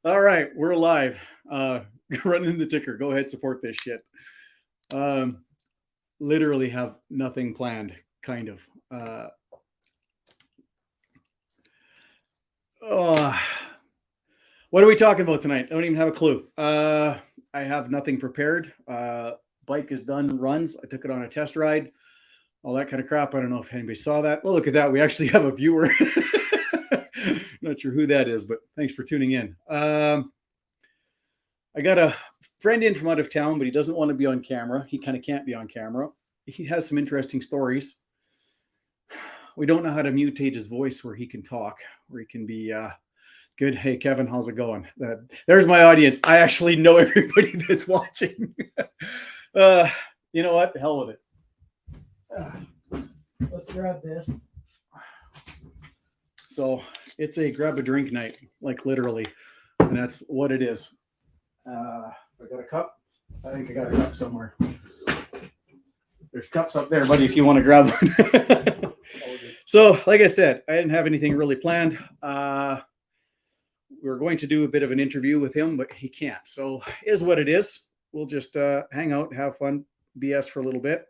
All right, we're live. Running the ticker. Go ahead, support this shit. Um, Literally have nothing planned, kind of. Oh, what are we talking about tonight? I don't even have a clue. I have nothing prepared. Bike is done, runs. I took it on a test ride, all that kind of crap. I don't know if anybody saw that. Well, look at that. We actually have a viewer. Not sure who that is, but thanks for tuning in. I got a friend in from out of town, but he doesn't want to be on camera. He kind of can't be on camera. He has some interesting stories. We don't know how to mutate his voice where he can talk, where he can be good. Hey, Kevin, how's it going? There's my audience. I actually know everybody that's watching. You know what? The hell with it. Let's grab this. So it's a grab a drink night, like literally. And that's what it is. I got a cup. I think I got a cup somewhere. There's cups up there, buddy, if you want to grab one. So, like I said, I didn't have anything really planned. We were going to do a bit of an interview with him, but he can't. So, is what it is. We'll just hang out, have fun, BS for a little bit.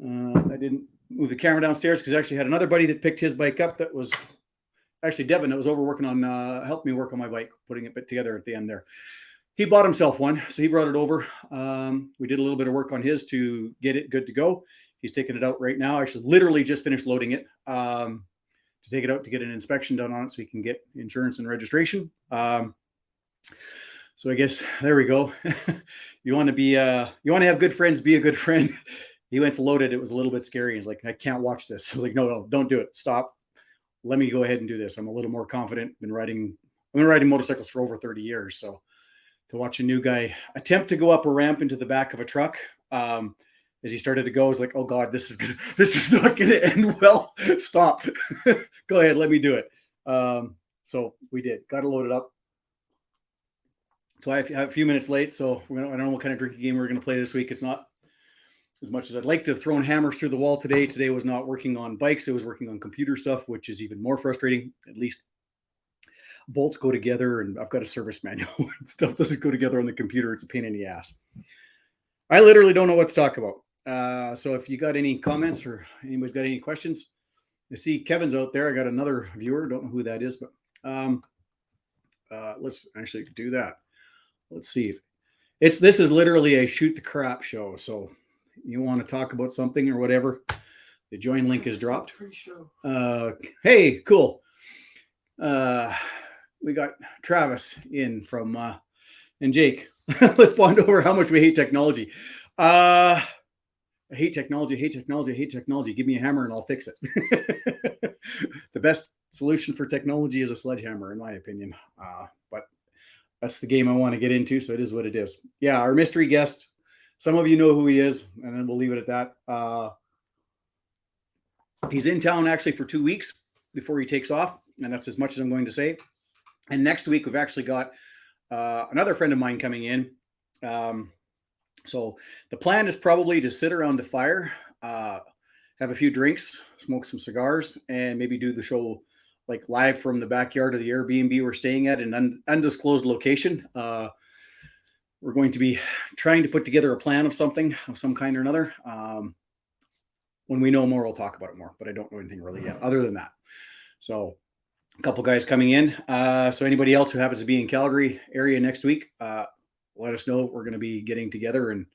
I didn't move the camera downstairs because I actually had another buddy that picked his bike up that was actually Devin that was over working on, helped me work on my bike, putting it together at the end there. He bought himself one, so he brought it over. We did a little bit of work on his to get it good to go. He's taking it out right now. Actually, literally just finished loading it to take it out to get an inspection done on it so he can get insurance and registration. So I guess there we go. You want to have good friends, be a good friend. He went to load it. It was a little bit scary. He's like, I can't watch this. I was like, no, don't do it. Stop. Let me go ahead and do this. I'm a little more confident. I've been riding motorcycles for over 30 years. So to watch a new guy attempt to go up a ramp into the back of a truck, as he started to go, I was like, oh God, this is not going to end well. Stop. Go ahead. Let me do it. So we did. Got to load it up. So I have a few minutes late. So I don't know what kind of drinking game we're going to play this week. It's not as much as I'd like to have thrown hammers through the wall today. Today was not working on bikes. It was working on computer stuff, which is even more frustrating. At least bolts go together, and I've got a service manual. Stuff doesn't go together on the computer. It's a pain in the ass. I literally don't know what to talk about. So if you got any comments or anybody's got any questions, I see Kevin's out there. I got another viewer. Don't know who that is, but let's actually do that. Let's see. This is literally a shoot the crap show. So you want to talk about something or whatever, the join link is dropped. Hey, cool. We got Travis in from and Jake. Let's bond over how much we hate technology. I hate technology. Give me a hammer and I'll fix it. The best solution for technology is a sledgehammer, in my opinion. But that's the game I want to get into, so it is what it is. Yeah, our mystery guest. Some of you know who he is, and then we'll leave it at that. He's in town actually for 2 weeks before he takes off, and that's as much as I'm going to say. And next week, we've actually got another friend of mine coming in. So the plan is probably to sit around the fire, have a few drinks, smoke some cigars, and maybe do the show like live from the backyard of the Airbnb we're staying at, an undisclosed location. We're going to be trying to put together a plan of something of some kind or another. When we know more, we'll talk about it more, but I don't know anything really yet other than that. So a couple guys coming in. So anybody else who happens to be in Calgary area next week, let us know. We're going to be getting together and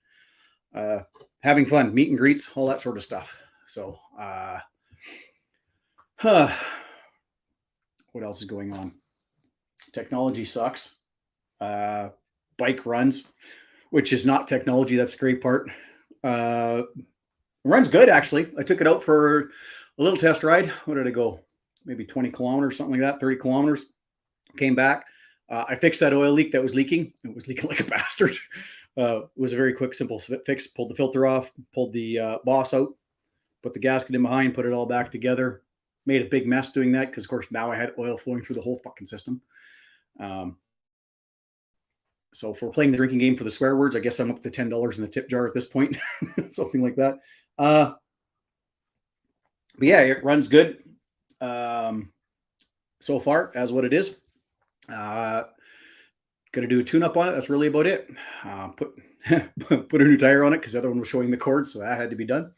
having fun, meet and greets, all that sort of stuff. So what else is going on? Technology sucks. Bike runs, which is not technology. That's the great part. Runs good, actually. I took it out for a little test ride. What did I go? Maybe 20 kilometers, something like that, 30 kilometers. Came back. I fixed that oil leak that was leaking. It was leaking like a bastard. It was a very quick, simple fix. Pulled the filter off, pulled the boss out, put the gasket in behind, put it all back together. Made a big mess doing that because, of course, now I had oil flowing through the whole fucking system. So if we're playing the drinking game for the swear words, I guess I'm up to $10 in the tip jar at this point. Something like that. But yeah, it runs good. so far as what it is. Going to do a tune-up on it. That's really about it. Put put a new tire on it because the other one was showing the cord, so that had to be done.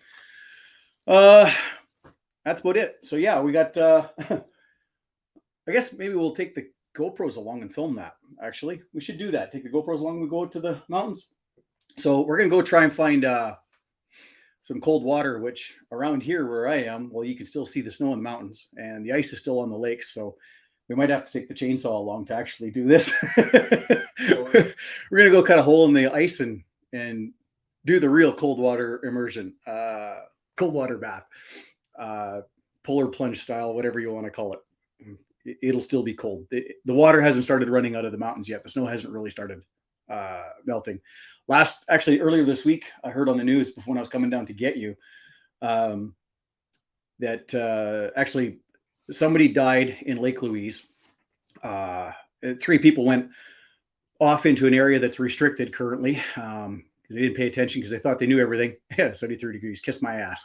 That's about it. So yeah, we got. I guess maybe we'll take the GoPros along and film that. Actually, we should do that. Take the GoPros along and we go to the mountains. So we're gonna go try and find some cold water, which around here where I am, well, you can still see the snow in the mountains and the ice is still on the lakes. So we might have to take the chainsaw along to actually do this. We're gonna go cut a hole in the ice and do the real cold water immersion, cold water bath, polar plunge style, whatever you want to call it. It'll still be cold. The water hasn't started running out of the mountains yet. The snow hasn't really started melting. Actually, earlier this week, I heard on the news when I was coming down to get you that actually somebody died in Lake Louise. 3 people went off into an area that's restricted currently. They didn't pay attention because they thought they knew everything. Yeah, 73 degrees. Kiss my ass.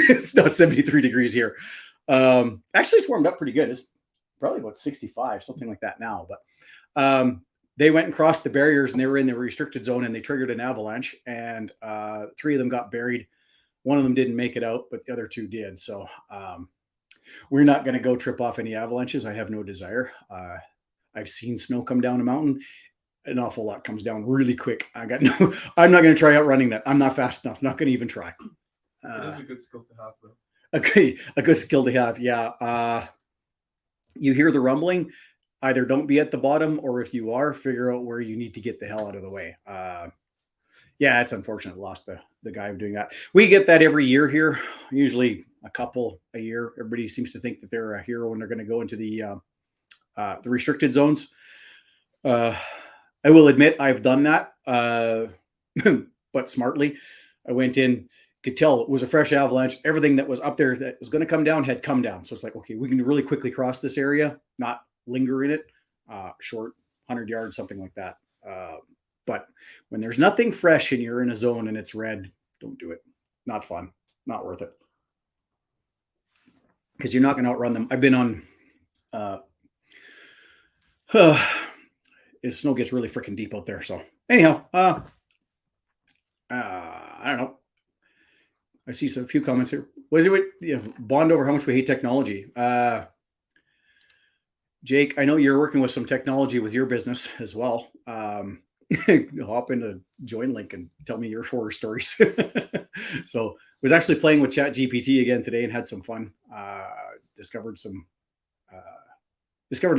It's not 73 degrees here. Actually, it's warmed up pretty good. It's probably about 65, something like that now. But they went and crossed the barriers and they were in the restricted zone and they triggered an avalanche. And 3 of them got buried. One of them didn't make it out, but the other 2 did. So we're not going to go trip off any avalanches. I have no desire. I've seen snow come down a mountain. An awful lot comes down really quick. I'm not going to try outrunning that. I'm not fast enough. Not going to even try. It is a good skill to have, though. A good skill to have. Yeah. You hear the rumbling, either don't be at the bottom, or if you are, figure out where you need to get the hell out of the way. Yeah, it's unfortunate. Lost the guy doing that. We get that every year here, usually a couple a year. Everybody seems to think that they're a hero when they're going to go into the restricted zones. I will admit I've done that, but smartly. I went in, could tell it was a fresh avalanche. Everything that was up there that was going to come down had come down. So it's like, okay, we can really quickly cross this area, not linger in it, short 100 yards, something like that. But when there's nothing fresh and you're in a zone and it's red, don't do it. Not fun, not worth it. Because you're not going to outrun them. I've been on, the snow gets really freaking deep out there. So anyhow, I don't know. I see a few comments here. Was it bond over how much we hate technology? Jake, I know you're working with some technology with your business as well. Hop into Join Link and tell me your horror stories. So I was actually playing with ChatGPT again today and had some fun. Discovered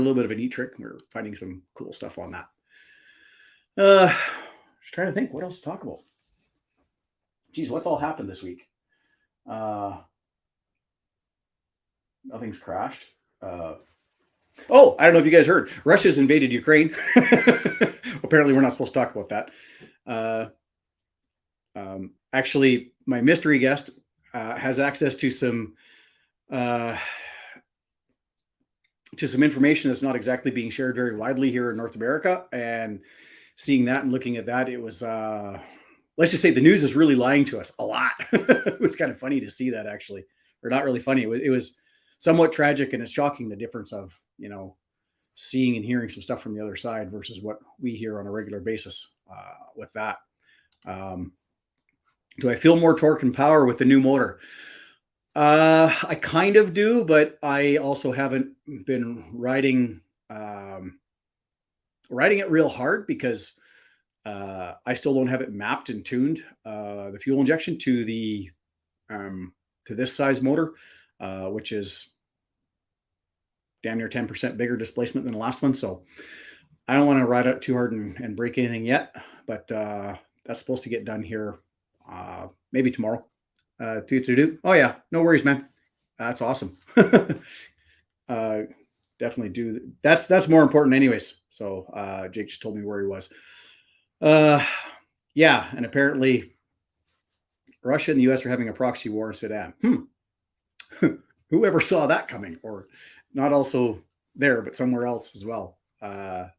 a little bit of a neat trick. We're finding some cool stuff on that. Just trying to think what else to talk about. Geez, what's all happened this week? Nothing's crashed. I don't know if you guys heard. Russia's invaded Ukraine. Apparently, we're not supposed to talk about that. Actually, my mystery guest has access to some information that's not exactly being shared very widely here in North America. And seeing that and looking at that, it was, let's just say the news is really lying to us a lot. It was kind of funny to see that, actually, or not really funny. It was somewhat tragic, and it's shocking the difference of, seeing and hearing some stuff from the other side versus what we hear on a regular basis with that. Do I feel more torque and power with the new motor? I kind of do, but I also haven't been riding it real hard because I still don't have it mapped and tuned, the fuel injection to this size motor, which is damn near 10% bigger displacement than the last one. So I don't want to ride it too hard and break anything yet, but that's supposed to get done here maybe tomorrow. Oh yeah, no worries, man. That's awesome. Definitely do. That's more important anyways. So Jake just told me where he was. Yeah, and apparently Russia and the US are having a proxy war in Sudan. Whoever saw that coming? Or not also there, but somewhere else as well. The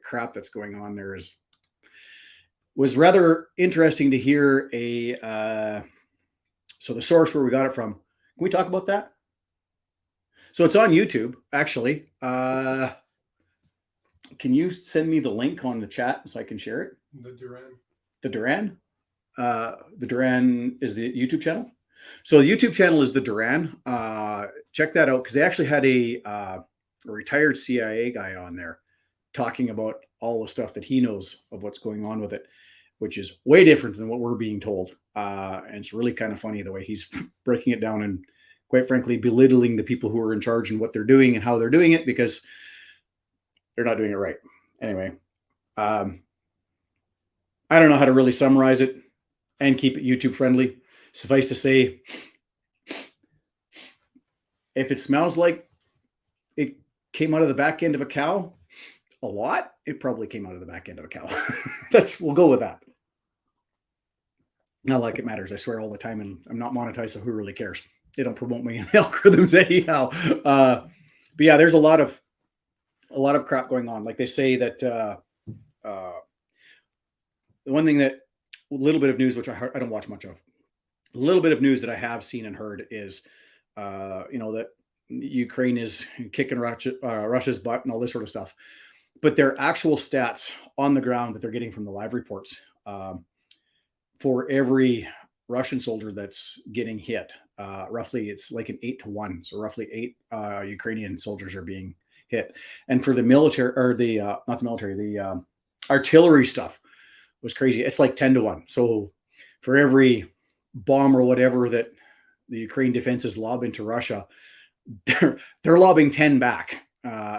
crap that's going on there was rather interesting to hear so the source where we got it from. Can we talk about that? So it's on YouTube, actually. Can you send me the link on the chat so I can share it? The Duran. The Duran? The Duran is the YouTube channel. So the YouTube channel is the Duran. Check that out because they actually had a retired CIA guy on there talking about all the stuff that he knows of what's going on with it, which is way different than what we're being told. And it's really kind of funny the way he's breaking it down and, quite frankly, belittling the people who are in charge and what they're doing and how they're doing it because they're not doing it right. Anyway, I don't know how to really summarize it and keep it YouTube friendly. Suffice to say, if it smells like it came out of the back end of a cow a lot, it probably came out of the back end of a cow. We'll go with that. Not like it matters. I swear all the time, and I'm not monetized, so who really cares? They don't promote me in the algorithms anyhow. But yeah, there's a lot of crap going on. Like they say that the one thing that a little bit of news, which I don't watch much of, a little bit of news that I have seen and heard is, that Ukraine is kicking Russia's butt and all this sort of stuff. But their actual stats on the ground that they're getting from the live reports, for every Russian soldier that's getting hit, roughly it's like an 8-to-1. So roughly 8 Ukrainian soldiers are being hit. And for the military, or not the military, the artillery stuff was crazy. It's like 10-to-1. So for every bomb or whatever that the Ukraine defenses lob into Russia, they're lobbing 10 back.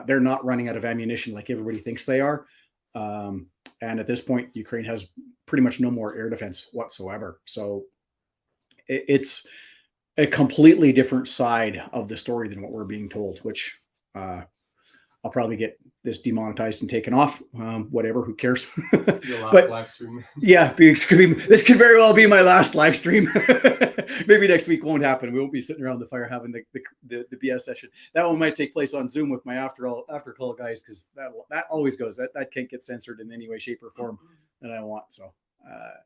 They're not running out of ammunition like everybody thinks they are. And at this point, Ukraine has pretty much no more air defense whatsoever. So it's a completely different side of the story than what we're being told, which I'll probably get this demonetized and taken off. Whatever, who cares? But live stream. Yeah, this could very well be my last live stream. Maybe next week won't happen. We won't be sitting around the fire having the BS session. That one might take place on Zoom with my after call guys, because that always goes. That can't get censored in any way, shape, or form that I want. So,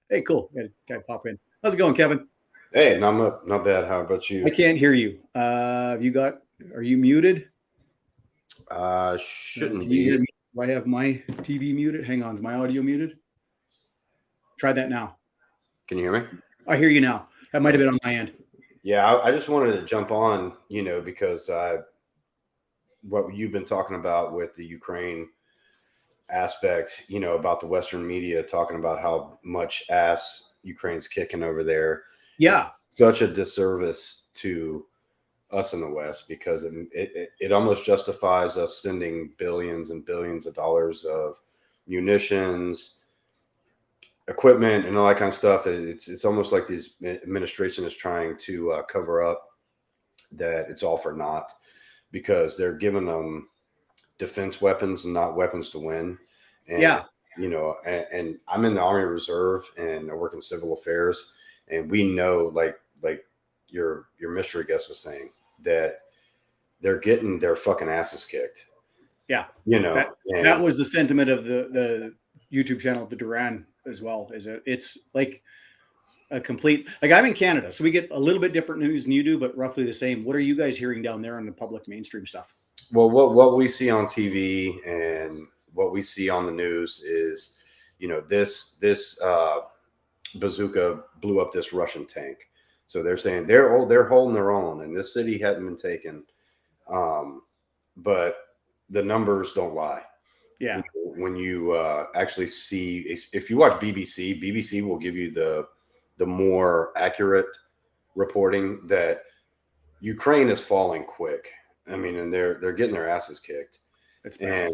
hey, cool. Gotta pop in. How's it going, Kevin? Hey, not bad. How about you? I can't hear you. Are you muted? Shouldn't Can be. you hear me? Do I have my TV muted? Hang on, is my audio muted? Try that now. Can you hear me? I hear you now. That might have been on my end. Yeah, I just wanted to jump on, because what you've been talking about with the Ukraine aspect, about the Western media talking about how much ass Ukraine's kicking over there. Yeah. It's such a disservice to us in the West, because it almost justifies us sending billions and billions of dollars of munitions, equipment, and all that kind of stuff. It's almost like this administration is trying to cover up that it's all for naught, because they're giving them defense weapons and not weapons to win. And, yeah. And I'm in the Army Reserve and I work in civil affairs, and we know, like your mystery guest was saying, that they're getting their fucking asses kicked. Yeah. That was the sentiment of the YouTube channel, the Duran, as well. It's like a complete, like, I'm in Canada, so we get a little bit different news than you do, but roughly the same. What are you guys hearing down there on the public mainstream stuff? Well, what we see on TV and what we see on the news is, this bazooka blew up this Russian tank. So they're saying they're holding their own, and this city hadn't been taken. But the numbers don't lie. Yeah. When you actually see, if you watch BBC will give you the more accurate reporting that Ukraine is falling quick. I mean, and they're getting their asses kicked. And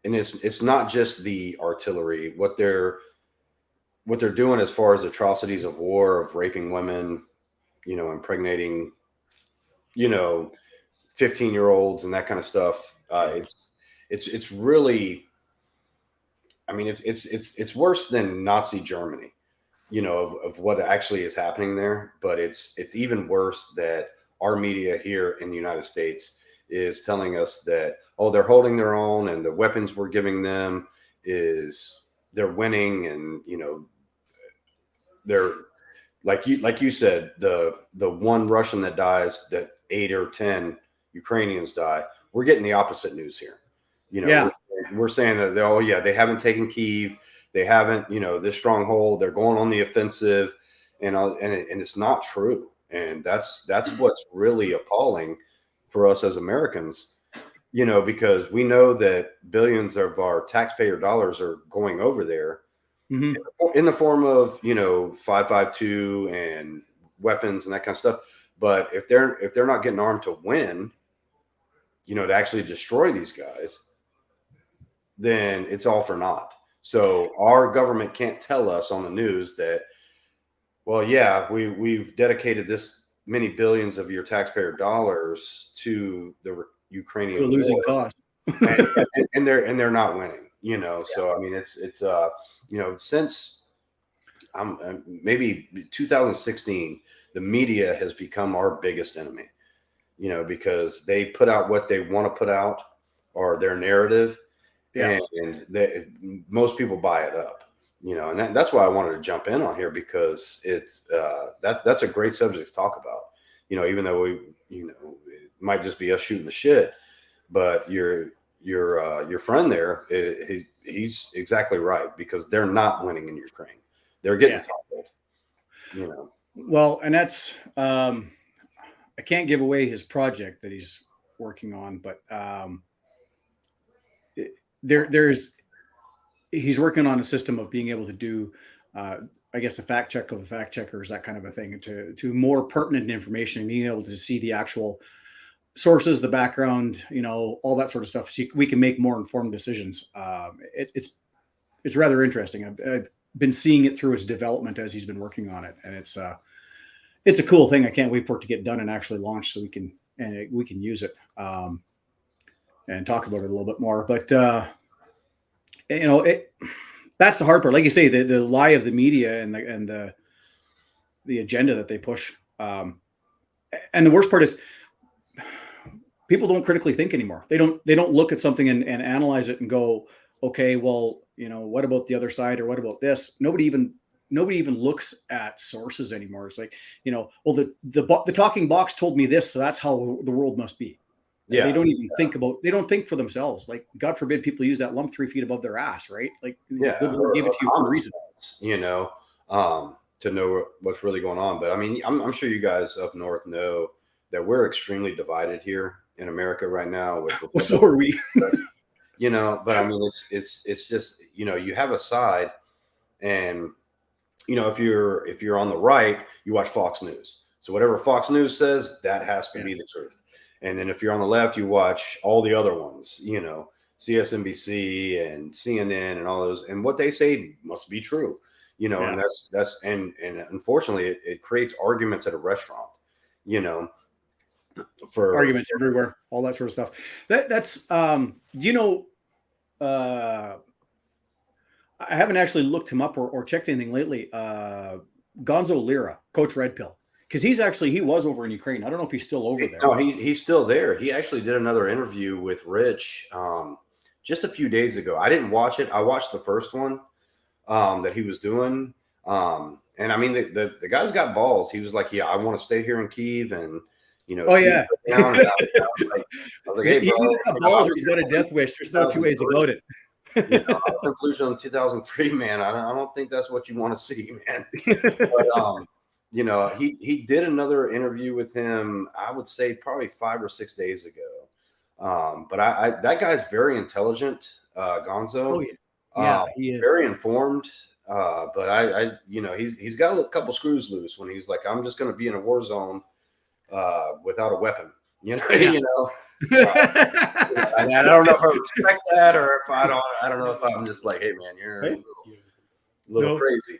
it's not just the artillery. What they're doing as far as atrocities of war, of raping women, impregnating, 15-year-olds and that kind of stuff. It's really, I mean, it's worse than Nazi Germany, of what actually is happening there. But it's even worse that our media here in the United States is telling us that, oh, they're holding their own, and the weapons we're giving them they're winning, and they're like you said, the one Russian that dies, that 8 or 10 Ukrainians die. We're getting the opposite news here. You know, Yeah. we're saying that they haven't taken Kyiv, they haven't, this stronghold, they're going on the offensive, and it's not true. And that's what's really appalling for us as Americans, because we know that billions of our taxpayer dollars are going over there in the form of 5.52 and weapons and that kind of stuff. But if they're not getting armed to win, to actually destroy these guys, then it's all for naught. So our government can't tell us on the news that, well, yeah, we've dedicated this many billions of your taxpayer dollars to the Ukrainian To a losing war, cause. and they're not winning. So I mean, it's since maybe 2016, the media has become our biggest enemy. Because they put out what they want to put out, or their narrative, and most people buy it up. And that's why I wanted to jump in on here, because it's that's a great subject to talk about. Even though it might just be us shooting the shit, but your friend there, he's exactly right, because they're not winning in Ukraine. They're getting toppled. Well, and that's I can't give away his project that he's working on, but he's working on a system of being able to do, I guess, a fact check of the fact checkers, that kind of a thing, to more pertinent information, and being able to see the actual sources, the background, all that sort of stuff, so we can make more informed decisions. It's rather interesting. I've been seeing it through his development as he's been working on it, and it's a cool thing. I can't wait for it to get done and actually launched, so we can use it and talk about it a little bit more. But that's the hard part. Like you say, the lie of the media and the agenda that they push. And the worst part is, people don't critically think anymore. They don't look at something and analyze it and go, okay, well, what about the other side, or what about this? Nobody even looks at sources anymore. It's like, well, the talking box told me this, so that's how the world must be. Yeah. They don't even they don't think for themselves. Like, God forbid people use that lump 3 feet above their ass, right? Like, they'll give it to you for a reason. To know what's really going on. But I mean, I'm sure you guys up north know that we're extremely divided here in America right now. Well, so are we. But I mean, it's just, you have a side, and if you're on the right, you watch Fox News. So whatever Fox News says, that has to be the truth. And then if you're on the left, you watch all the other ones, CSNBC and CNN and all those, and what they say must be true, and that's and unfortunately it creates arguments at a restaurant, for arguments everywhere, all that sort of stuff. That's I haven't actually looked him up or checked anything lately. Gonzo Lira, Coach Red Pill, because he was over in Ukraine. I don't know if he's still over there. No, he's still there. He actually did another interview with Rich just a few days ago. I didn't watch it. I watched the first one that he was doing. And I mean, the guy's got balls. He was like, yeah, I want to stay here in Kyiv, and oh yeah. I was like, hey, he's either got balls or he's got a death wish. There's no two ways about it. I was in Fallujah in 2003, man. I don't think that's what you want to see, man. But he did another interview with him, I would say probably 5 or 6 days ago. But that guy's very intelligent, Gonzo. Oh yeah, he is very informed. But he's got a couple screws loose when he's like, I'm just going to be in a war zone without a weapon. And I don't know if I respect that, or if I don't know if I'm just like, hey man, you're a little crazy.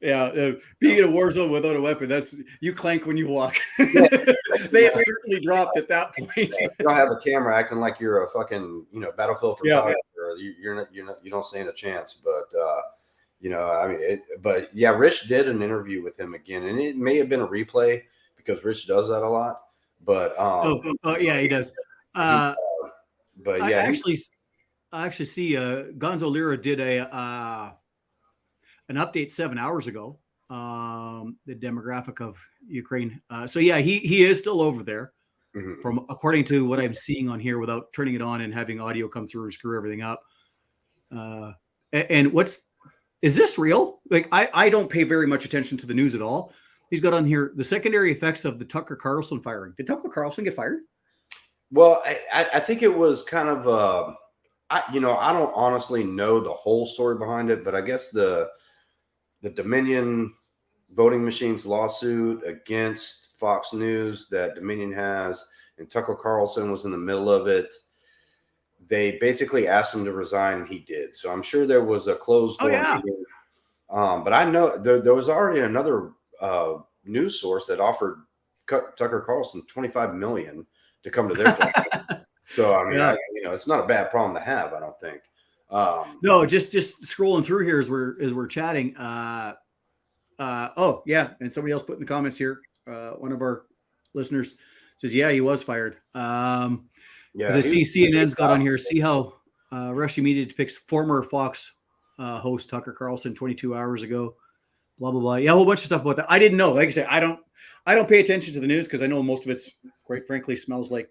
Yeah, being in a war zone without a weapon, that's, you clank when you walk. They have certainly dropped at that point. You don't have a camera acting like you're a fucking battlefield photographer. You don't stand a chance. But I mean, but yeah, Rich did an interview with him again, and it may have been a replay because Rich does that a lot. But yeah, he does. But yeah, I actually see Gonzo Lira did an update 7 hours ago the demographic of Ukraine. So yeah, he is still over there. Mhm. From according to what I'm seeing on here, without turning it on and having audio come through and screw everything up. And is this real? Like I don't pay very much attention to the news at all. He's got on here the secondary effects of the Tucker Carlson firing. Did Tucker Carlson get fired? Well, I think it was kind of I don't honestly know the whole story behind it, but I guess the Dominion voting machines lawsuit against Fox News that Dominion has, and Tucker Carlson was in the middle of it. They basically asked him to resign, and he did. So I'm sure there was a closed door meeting. But I know there was already another news source that offered Tucker Carlson $25 million to come to their platform. So I mean, it's not a bad problem to have, I don't think. No, just scrolling through here as we're chatting. Oh yeah, and somebody else put in the comments here. One of our listeners says, "Yeah, he was fired." As I see CNN's got on here. See how Russia Media depicts former Fox host Tucker Carlson 22 hours ago. Blah blah blah. Yeah, a whole bunch of stuff about that. I didn't know. Like I said, I don't pay attention to the news because I know most of it's, quite frankly, smells like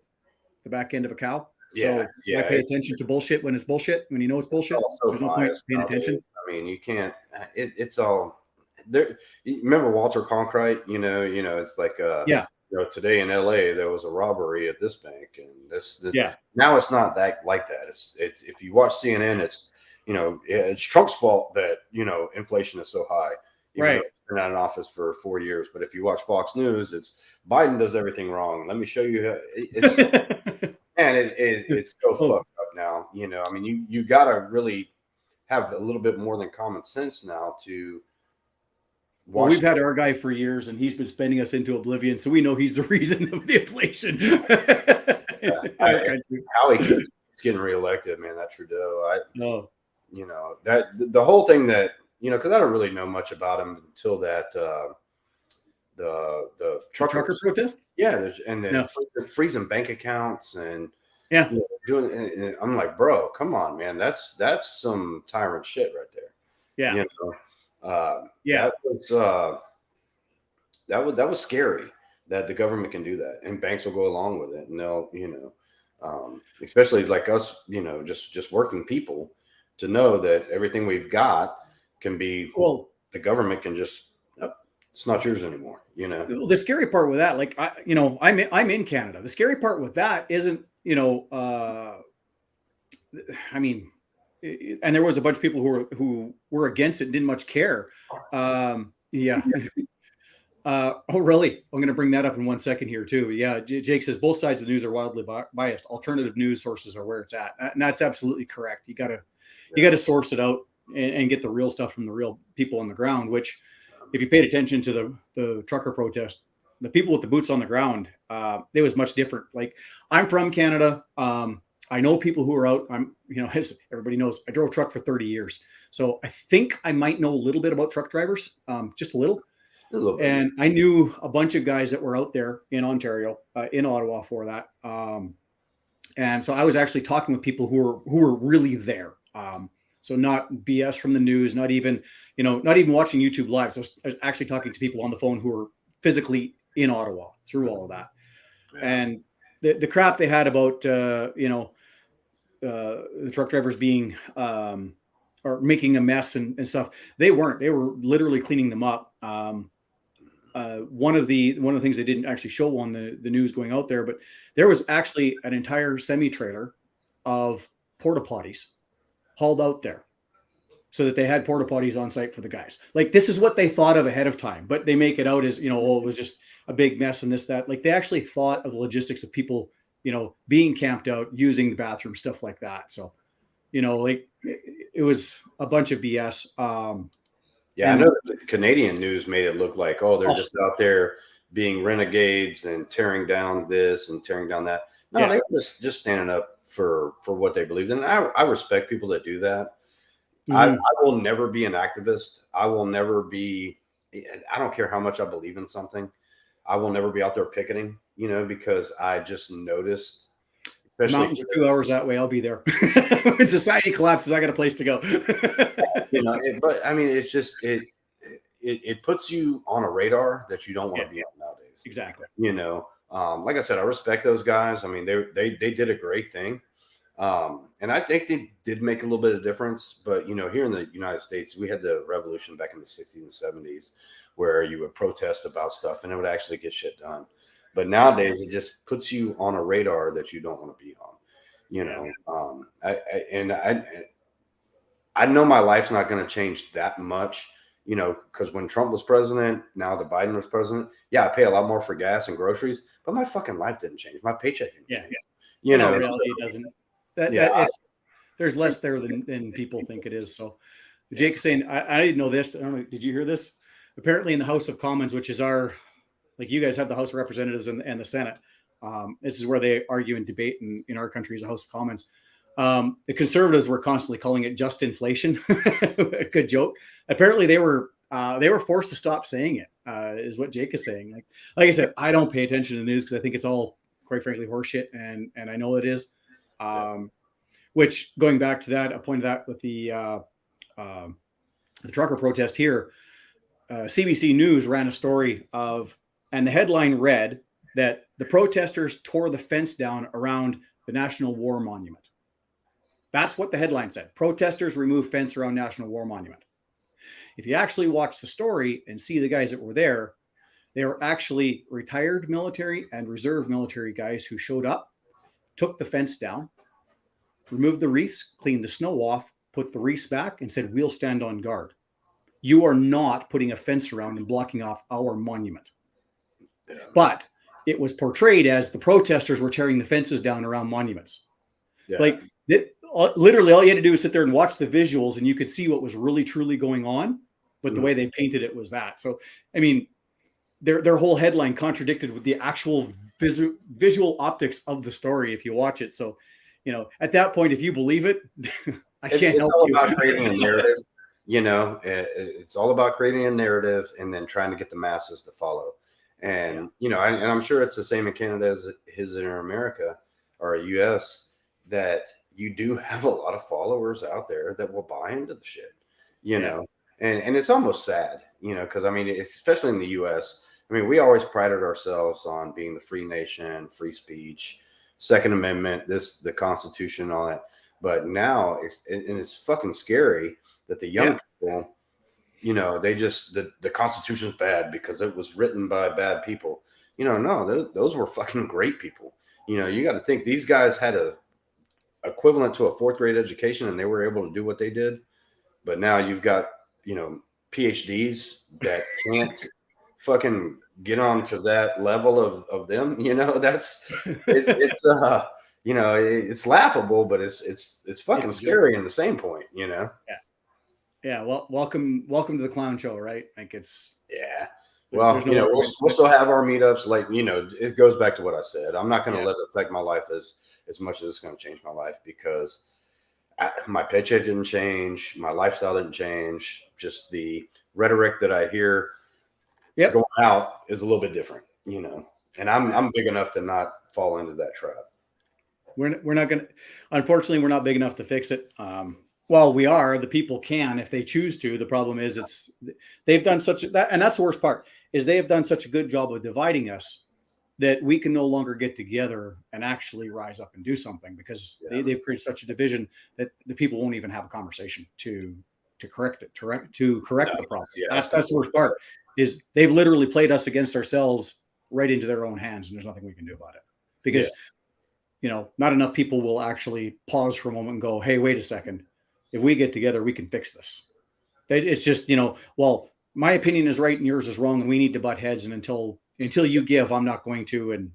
the back end of a cow. So I pay attention to bullshit when it's bullshit. When you know it's bullshit, there's no point paying attention. I mean, you can't. It's all there. Remember Walter Cronkite? It's like today in LA there was a robbery at this bank, and this now it's not that like that. It's if you watch CNN, it's Trump's fault that inflation is so high. Right. He's been out in office for 4 years, but if you watch Fox News, it's Biden does everything wrong. Let me show you how it's so fucked up now. I mean, you got to really have a little bit more than common sense now to watch. Well, we've had our guy for years, and he's been spending us into oblivion, so we know he's the reason of the inflation. How he keeps getting reelected, man, that Trudeau. That the whole thing that because I don't really know much about him until that the trucker protest. Yeah, and then freezing bank accounts and doing. And I'm like, bro, come on, man, that's some tyrant shit right there. Yeah, that was scary that the government can do that, and banks will go along with it. And they'll, especially like us, just working people, to know that everything we've got can be the government can just it's not yours anymore. The scary part with that, like I'm in Canada. The scary part with that isn't I mean, and there was a bunch of people who were against it and didn't much care. Oh really? I'm going to bring that up in 1 second here too. Yeah, Jake says both sides of the news are wildly biased. Alternative news sources are where it's at, and that's absolutely correct. You got to source it out and get the real stuff from the real people on the ground, which if you paid attention to the trucker protest, the people with the boots on the ground, it was much different. Like, I'm from Canada. I know people who are out. As everybody knows, I drove truck for 30 years. So I think I might know a little bit about truck drivers, just a little. And I knew a bunch of guys that were out there in Ontario, in Ottawa for that. And so I was actually talking with people who were really there. So not BS from the news, not even watching YouTube live. So I was actually talking to people on the phone who were physically in Ottawa through all of that. Yeah. And the crap they had about, the truck drivers being, or making a mess and stuff. They weren't. They were literally cleaning them up. One of the things they didn't actually show on the news going out there, but there was actually an entire semi-trailer of porta potties hauled out there so that they had porta potties on site for the guys. Like, this is what they thought of ahead of time, but they make it out as, it was just a big mess and this, that. Like, they actually thought of the logistics of people, being camped out, using the bathroom, stuff like that. So, like, it was a bunch of BS. I know that the Canadian news made it look like, they're just out there being renegades and tearing down this and tearing down that. No, they were just standing up for what they believed in. And I respect people that do that. Mm-hmm. I will never be an activist. I will never be, I don't care how much I believe in something. I will never be out there picketing, because I just noticed. Mountains are 2 hours that way. I'll be there. When society collapses, I got a place to go. But I mean, it's just it puts you on a radar that you don't want to be on nowadays. Exactly. You know, like I said, I respect those guys. I mean, they did a great thing. And I think they did make a little bit of difference, but you know, here in the United States, we had the revolution back in the 60s and 70s where you would protest about stuff and it would actually get shit done. But nowadays it just puts you on a radar that you don't want to be on, you know? I know my life's not going to change that much, you know, because when Trump was president, now that Biden was president, yeah, I pay a lot more for gas and groceries, but my fucking life didn't change. My paycheck didn't change. You know, reality doesn't. There's less there than people think it is. So Jake is saying, I didn't know this. I don't know, did you hear this? Apparently in the House of Commons, which is our, like you guys have the House of Representatives and the Senate. This is where they argue and debate in our country is the House of Commons. The conservatives were constantly calling it just inflation. A good joke. Apparently they were forced to stop saying it, is what Jake is saying. Like I said, I don't pay attention to the news because I think it's all, quite frankly, horseshit. And I know it is. Which going back to that, I pointed out with the trucker protest here, CBC News ran a story of, and the headline read that the protesters tore the fence down around the National War Monument. That's what the headline said. Protesters remove fence around National War Monument. If you actually watch the story and see the guys that were there, they were actually retired military and reserve military guys who showed up, took the fence down, removed the wreaths, cleaned the snow off, put the wreaths back, and said, "We'll stand on guard. You are not putting a fence around and blocking off our monument." Yeah. But it was portrayed as the protesters were tearing the fences down around monuments. Yeah. Like literally all you had to do was sit there and watch the visuals and you could see what was really truly going on. But the way they painted it was that. So, I mean, their whole headline contradicted with the actual visual optics of the story if you watch it. So, you know, at that point, if you believe it, it's all about creating a narrative. You know, it's all about creating a narrative and then trying to get the masses to follow. And, you know, and I'm sure it's the same in Canada as it is in America or US, that you do have a lot of followers out there that will buy into the shit, you know, and it's almost sad, you know, because I mean, especially in the US, I mean, we always prided ourselves on being the free nation, free speech, Second Amendment, the Constitution, all that. But now it's fucking scary that the young people, you know, they just, the Constitution's bad because it was written by bad people. You know, no, those were fucking great people. You know, you got to think these guys had a equivalent to a fourth grade education and they were able to do what they did. But now you've got, you know, PhDs that can't fucking get on to that level of them. You know, it's you know, it's laughable, but it's fucking scary in the same point, you know? Yeah. Well, welcome to the clown show, right? Like well, you know, we'll still have our meetups. Like, you know, it goes back to what I said. I'm not going to let it affect my life as much as it's going to change my life because my paycheck didn't change. My lifestyle didn't change. Just the rhetoric that I hear going out is a little bit different, you know, and I'm big enough to not fall into that trap. We're not going to, unfortunately, we're not big enough to fix it. Well, we are. The people can if they choose to. The problem is they've done and that's the worst part, is they have done such a good job of dividing us that we can no longer get together and actually rise up and do something because they've created such a division that the people won't even have a conversation to correct it, to correct the problem. Yeah, that's the worst part, is they've literally played us against ourselves right into their own hands, and there's nothing we can do about it because you know, not enough people will actually pause for a moment and go, "Hey, wait a second. If we get together, we can fix this." It's just, you know, well, my opinion is right and yours is wrong, and we need to butt heads. And until you give, I'm not going to. And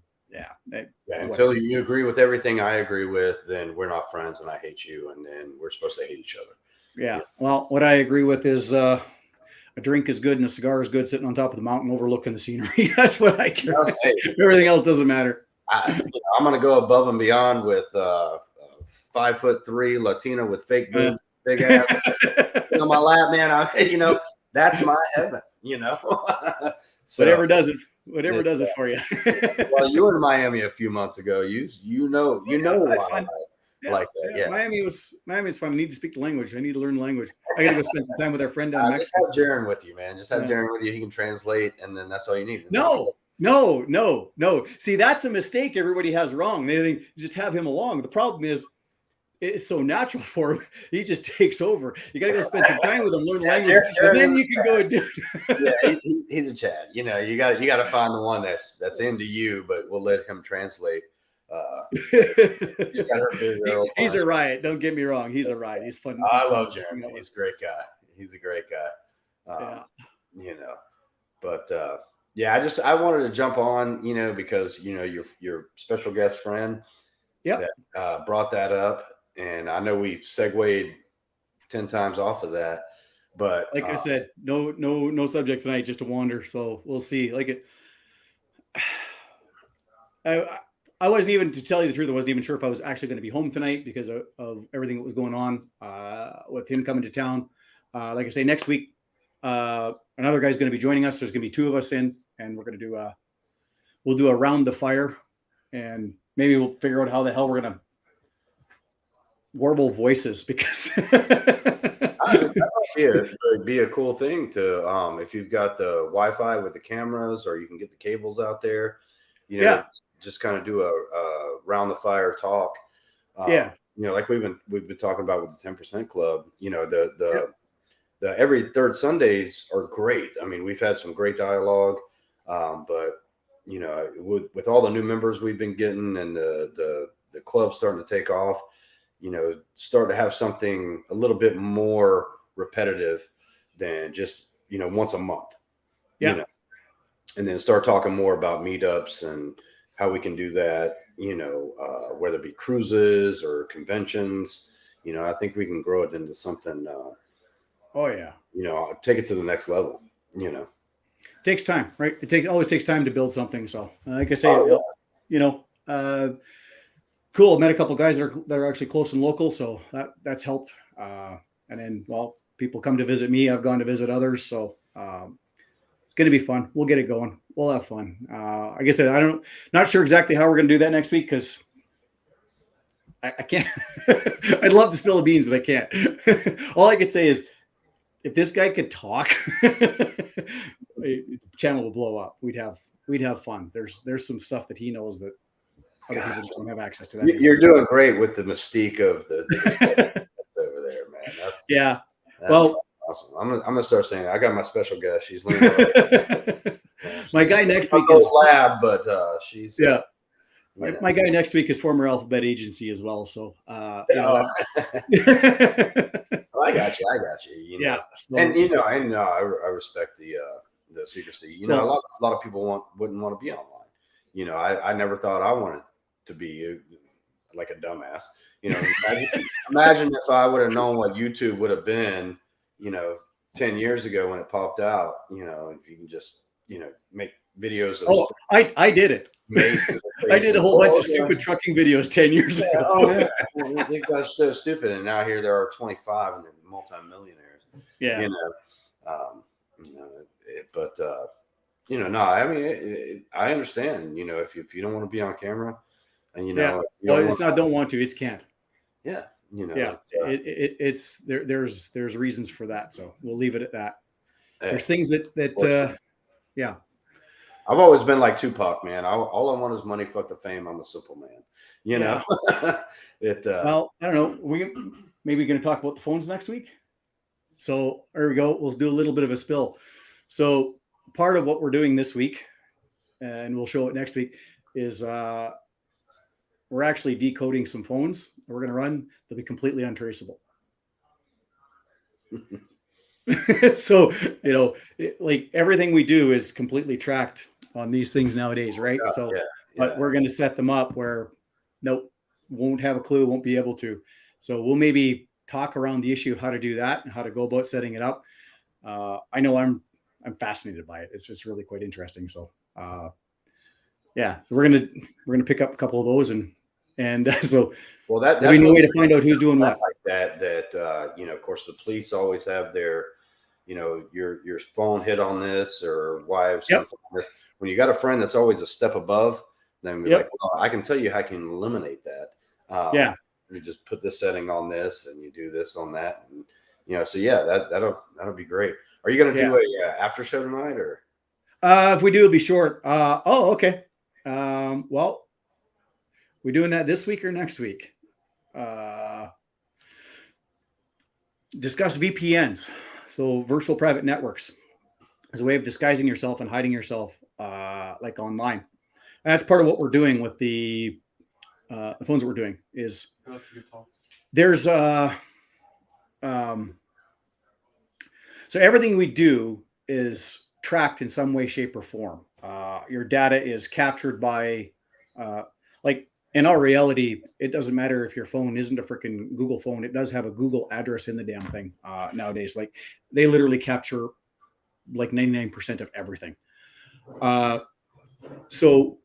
until you agree with everything I agree with, then we're not friends, and I hate you, and then we're supposed to hate each other. Yeah. Well, what I agree with is a drink is good and a cigar is good, sitting on top of the mountain overlooking the scenery. That's what I care. Okay. Everything else doesn't matter. I'm going to go above and beyond with 5'3" Latina with fake boobs, big ass on my lap, man. You know, that's my heaven. You know, so, whatever does it for you. Well, you were in Miami a few months ago. You know why I like that. Yeah. Miami's fun. I need to speak the language. I need to learn the language. I got to go spend some time with our friend down in Just Mexico. have Jaron with you, man. Just have Jaron with you. He can translate, and then that's all you need. No. See, that's a mistake everybody has wrong. They think just have him along. The problem is it's so natural for him. He just takes over. You got to go spend some time with him, learn the language, and then you can go and do it. Yeah, he's a Chad. You know, you got to find the one that's into you, but we'll let him translate. He's a riot. Don't get me wrong. He's a riot. He's fun. I love Jeremy. He's a great guy. He's a great guy. You know, but yeah, I wanted to jump on, you know, because you know your special guest friend, that brought that up, and I know we segued 10 times off of that, but like I said, no subject tonight, just a wander. So we'll see. Like I wasn't even, to tell you the truth, I wasn't even sure if I was actually going to be home tonight because of everything that was going on with him coming to town. Like I say, next week, another guy's going to be joining us. There's going to be 2 of us in, and we're going to we'll do around the fire, and maybe we'll figure out how the hell we're going to warble voices, because that might be a cool thing to, if you've got the Wi-Fi with the cameras, or you can get the cables out there, you know, just kind of do a round the fire talk. You know, like we've been talking about with the 10% Club, you know, the every third Sundays are great. I mean, we've had some great dialogue, but you know, with all the new members we've been getting, and the club starting to take off, you know, start to have something a little bit more repetitive than just, you know, once a month, you know, and then start talking more about meetups and how we can do that, you know, whether it be cruises or conventions. You know, I think we can grow it into something, you know, take it to the next level, you know. Takes time, right? It always takes time to build something. So like I say, you know, cool. Met a couple guys that are actually close and local, so that's helped. And then, well, people come to visit me. I've gone to visit others, so it's going to be fun. We'll get it going. We'll have fun. Like I said, not sure exactly how we're going to do that next week, because I can't. I'd love to spill the beans, but I can't. All I could say is, if this guy could talk, the channel will blow up. We'd have fun. There's some stuff that he knows that other people just don't have access to. That you're doing great with the mystique of the over there, man. That's well, awesome. I'm gonna start saying, I got my special guest. She's my guy next week is lab, but she's my guy next week is former Alphabet Agency as well. So you know, I got you. You know? So, and you know, I respect the secrecy. You know, a lot of people wouldn't want to be online. You know, I never thought I wanted to be like a dumbass. You know, imagine if I would have known what YouTube would have been, you know, 10 years ago when it popped out. You know, if you can just, you know, make videos of I did it. I did a whole bunch of stupid trucking videos 10 years ago. You guys are so stupid, and now here there are 25 and they're multimillionaires. Yeah, you know, but you know, no, I mean, I understand. You know, if you don't want to be on camera, and you know, it's not don't want to, it's can't. Yeah, you know, it's there's reasons for that. So we'll leave it at that. There's things that I've always been like Tupac, man. All I want is money, fuck the fame. I'm a simple man. You know. Well, I don't know. We maybe going to talk about the phones next week. So there we go. We'll do a little bit of a spill. So part of what we're doing this week, and we'll show it next week, is we're actually decoding some phones that we're going to run. They'll be completely untraceable. So, you know, like everything we do is completely tracked on these things nowadays, right? But we're going to set them up where won't have a clue, won't be able to. So we'll maybe talk around the issue of how to do that and how to go about setting it up. I know I'm fascinated by it. It's just really quite interesting. So we're gonna pick up a couple of those and so that's no way to find out who's doing what. Like that you know, of course, the police always have their, you know, your phone hit on this, or wives on this. When you got a friend that's always a step above, then we're like, well, I can tell you how I can eliminate that. you just put this setting on this and you do this on that. And, so yeah, that'll be great. Are you going to do a after show tonight or? If we do, it'll be short. Okay. Well, we doing that this week or next week? Discuss VPNs. So virtual private networks as a way of disguising yourself and hiding yourself, like online. And that's part of what we're doing with the phones that we're doing is That's a good talk. there's so everything we do is tracked in some way, shape, or form. Your data is captured by like in our reality, it doesn't matter if your phone isn't a freaking Google phone. It does have a Google address in the damn thing nowadays. Like they literally capture like 99% of everything. So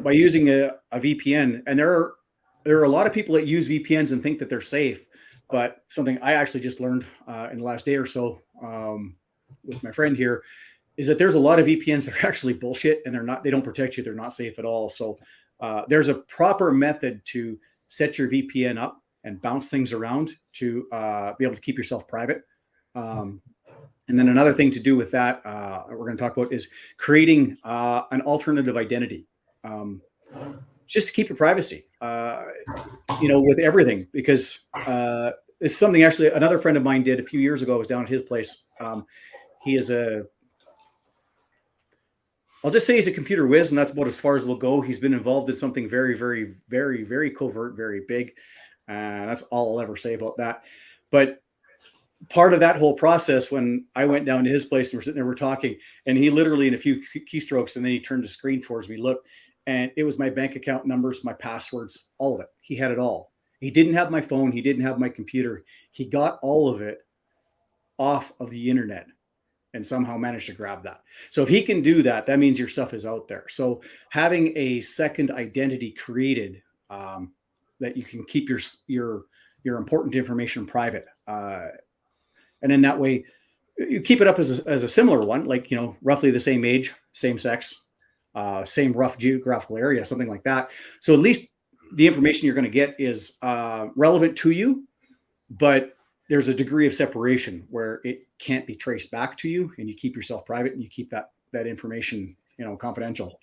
by using a VPN, and there are a lot of people that use VPNs and think that they're safe, but something I actually just learned in the last day or so with my friend here is that there's a lot of VPNs that are actually bullshit and they don't protect you. They're not safe at all. So there's a proper method to set your VPN up and bounce things around to be able to keep yourself private. And then another thing to do with that, we're going to talk about is creating an alternative identity, just to keep your privacy, with everything, because it's something actually another friend of mine did a few years ago. I was down at his place. He is I'll just say he's a computer whiz, and that's about as far as we'll go. He's been involved in something very, very, very, very covert, very big. That's all I'll ever say about that. But part of that whole process, when I went down to his place and we're sitting there, we're talking, and he literally in a few keystrokes, and then he turned the screen towards me, looked, and it was my bank account numbers, my passwords, all of it. He had it all. He didn't have my phone. He didn't have my computer. He got all of it off of the internet and somehow managed to grab that. So if he can do that, that means your stuff is out there. So having a second identity created that you can keep your important information private. And in that way, you keep it up as a similar one, like, roughly the same age, same sex, same rough geographical area, something like that. So at least the information you're going to get is relevant to you, but there's a degree of separation where it can't be traced back to you, and you keep yourself private and you keep that information, confidential.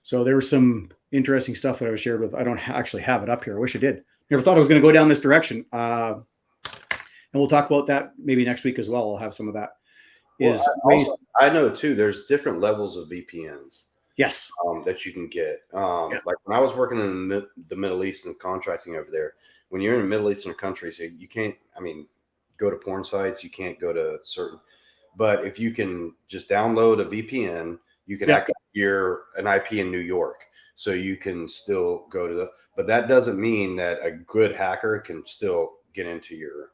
So there was some interesting stuff that I was shared with. I don't actually have it up here. I wish I did. Never thought I was going to go down this direction. And we'll talk about that maybe next week as well. I'll have some of that. I know too, there's different levels of VPNs. Yes. That you can get. Like when I was working in the Middle East and contracting over there, when you're in Middle Eastern countries, you can't, go to porn sites, you can't go to certain, but if you can just download a VPN, you can activate an IP in New York. So you can still go to but that doesn't mean that a good hacker can still get into your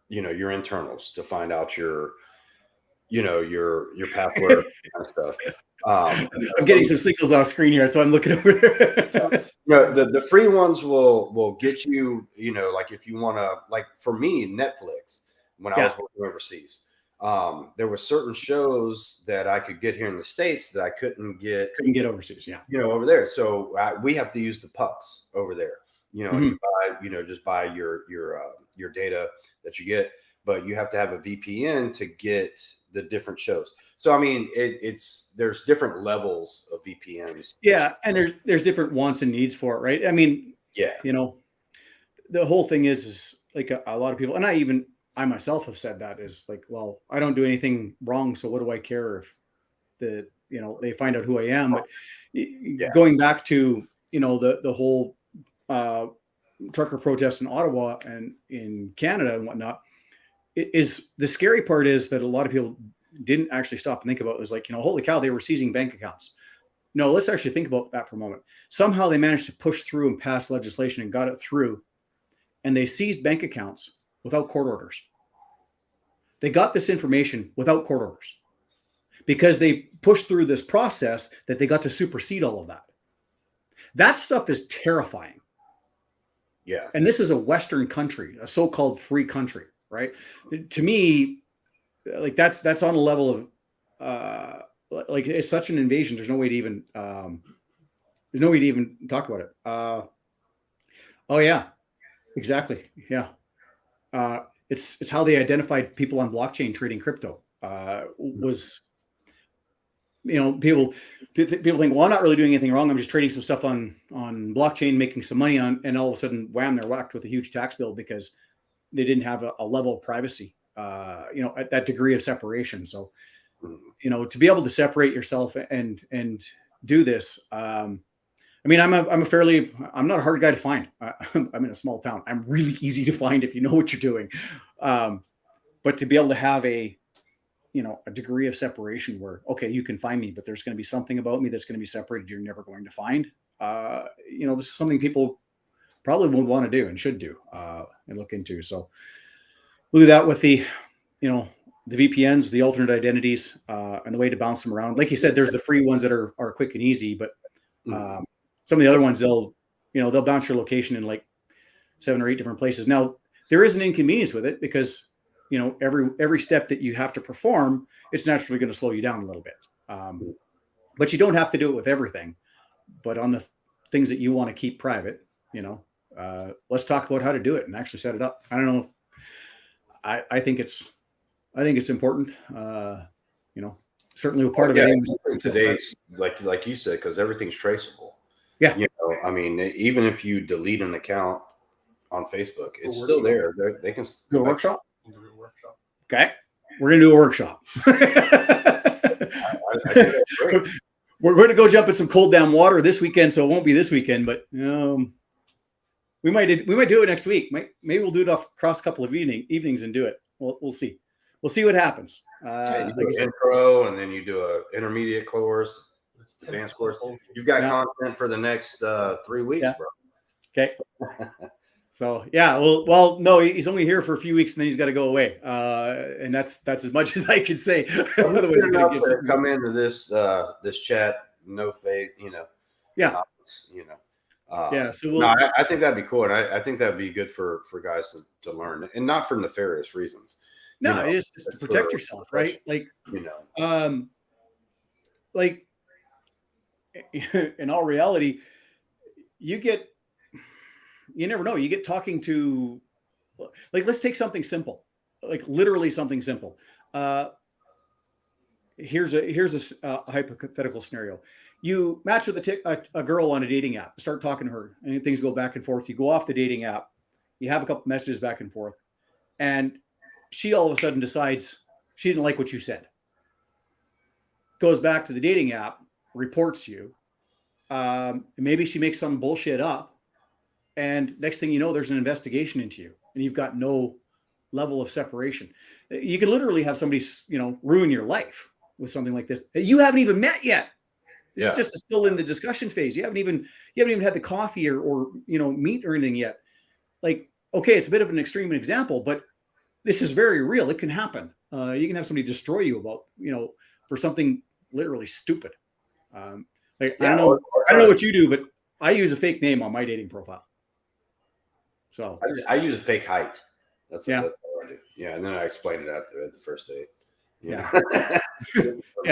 your internals to find out your password kind of stuff. I'm getting some signals off screen here, so I'm looking over there. The free ones will get you, like if you want to, like for me, Netflix, when I was working overseas, there were certain shows that I could get here in the States that I couldn't get overseas. Yeah. Over there. So we have to use the pucks over there, and you buy, just buy your data that you get, but you have to have a VPN to get the different shows. So, there's different levels of VPNs. Yeah. And there's different wants and needs for it. Right. The whole thing is like a lot of people, and I myself have said that is like, well, I don't do anything wrong. So what do I care if they find out who I am? But going back to, the whole trucker protest in Ottawa and in Canada and whatnot, is the scary part is that a lot of people didn't actually stop and think about it. It was like, holy cow, they were seizing bank accounts. No, let's actually think about that for a moment. Somehow they managed to push through and pass legislation and got it through, and they seized bank accounts without court orders. They got this information without court orders because they pushed through this process that they got to supersede all of that. That stuff is terrifying. Yeah. And this is a Western country, a so-called free country, right? To me, like that's on a level of like it's such an invasion. There's no way to even There's no way to even talk about it. Oh yeah, exactly. Yeah. It's how they identified people on blockchain trading crypto. Was people think, well, I'm not really doing anything wrong. I'm just trading some stuff on blockchain, making some money on, and all of a sudden, wham, they're whacked with a huge tax bill because they didn't have a level of privacy, at that degree of separation. So, to be able to separate yourself and do this. I mean, I'm not a hard guy to find. I'm in a small town. I'm really easy to find if you know what you're doing. But to be able to have a degree of separation where, okay, you can find me, but there's going to be something about me that's going to be separated. You're never going to find. This is something people probably would want to do and should do and look into. So we'll do that with the VPNs, the alternate identities, and the way to bounce them around. Like you said, there's the free ones that are quick and easy, but some of the other ones, they'll bounce your location in like 7 or 8 different places. Now there is an inconvenience with it because, every step that you have to perform, it's naturally going to slow you down a little bit. But you don't have to do it with everything. But on the things that you want to keep private, let's talk about how to do it and actually set it up. I don't know. I think it's important. Certainly a part of it. Today's like you said, because everything's traceable. Yeah. I mean, even if you delete an account on Facebook, it's still there. They can do a workshop. Okay, we're gonna do a workshop. We're going to go jump in some cold damn water this weekend, so it won't be this weekend, but we might do it next week. Maybe we'll do it across a couple of evenings and do it. We'll see. We'll see what happens. You do an intro, and then you do a intermediate course, advanced course. You've got content for the next 3 weeks, bro. Okay. So yeah, well, no, he's only here for a few weeks and then he's got to go away, and that's as much as I can say. Otherwise, come into this chat, no faith, Yeah. Yeah. So I think that'd be cool, and I think that'd be good for guys to learn, and not for nefarious reasons. No, it's just to protect yourself, right? Like like in all reality, you never know. You get talking to, like, let's take something simple, like literally something simple. Here's a hypothetical scenario. You match with a girl on a dating app, start talking to her, and things go back and forth. You go off the dating app, you have a couple messages back and forth, and she all of a sudden decides she didn't like what you said. Goes back to the dating app, reports you. Maybe she makes some bullshit up. And next thing you know, there's an investigation into you and you've got no level of separation. You can literally have somebody, ruin your life with something like this that you haven't even met yet. It's just still in the discussion phase. You haven't even had the coffee or meet or anything yet. Like, okay, it's a bit of an extreme example, but this is very real. It can happen. You can have somebody destroy you about, for something literally stupid. I don't know what you do, but I use a fake name on my dating profile. So I use a fake height. That's what I do. Yeah, and then I explain it at the first date. Yeah.